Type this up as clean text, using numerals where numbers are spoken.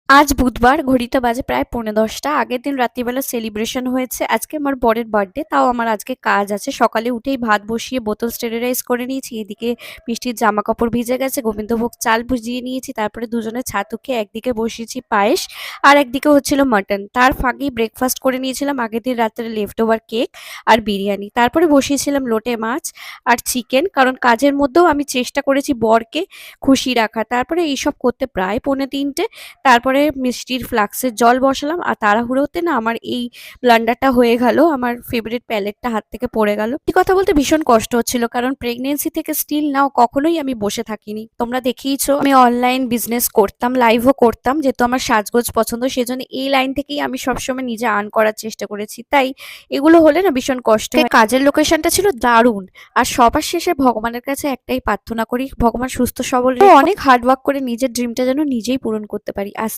আজ বুধবার, ঘড়িতে বাজে প্রায় 10:45। আগের দিন রাত্রিবেলা সেলিব্রেশন হয়েছে। আজকে আমার বরের বার্থডে, তাও আমার আজকে কাজ আছে। সকালে উঠেই ভাত বসিয়ে বোতল স্টেরিলাইজ করে নিয়েছি। এদিকে মিষ্টির জামা কাপড় ভিজে গেছে, গোবিন্দভোগ চাল ভিজিয়ে নিয়েছি। তারপরে দুজনে ছাতু খেয়ে একদিকে বসিয়েছি পায়েস, আর একদিকে হচ্ছিল মাটন। তার ফাঁকেই ব্রেকফাস্ট করে নিয়েছিলাম আগের দিন রাত্রে লেফট ওভার কেক আর বিরিয়ানি। তারপরে বসিয়েছিলাম লোটে মাছ আর চিকেন, কারণ কাজের মধ্যেও আমি চেষ্টা করেছি বরকে খুশি রাখা। তারপরে এইসব করতে প্রায় 2:45। তারপরে মিষ্টির ফ্লাক্সের জল বসালাম, আর তাড়াহুড়োতে না আমার এই ব্লান্ডারটা হয়ে গেল, আমার ফেভারিট প্যালেটটা হাত থেকে পড়ে গেল। এই কথা বলতে ভীষণ কষ্ট হচ্ছিল, কারণ প্রেগনেন্সি থেকে স্টিল নাও কখনোই আমি বসে থাকিনি। তোমরা দেখিয়েছো আমি অনলাইন বিজনেস করতাম, লাইভও করতাম, যেহেতু আমার সাজগোজ পছন্দ সেজন্য এই লাইন থেকেই আমি সবসময় নিজে আর্ন করার চেষ্টা করেছি। তাই এগুলো হলে না ভীষণ কষ্ট হয়। কাজের লোকেশনটা ছিল দারুণ। আর সবার শেষে ভগবানের কাছে একটাই প্রার্থনা করি, ভগবান সুস্থ সবল রেখো, অনেক হার্ড ওয়ার্ক করে নিজের ড্রিমটা যেন নিজেই পূরণ করতে পারি। আজ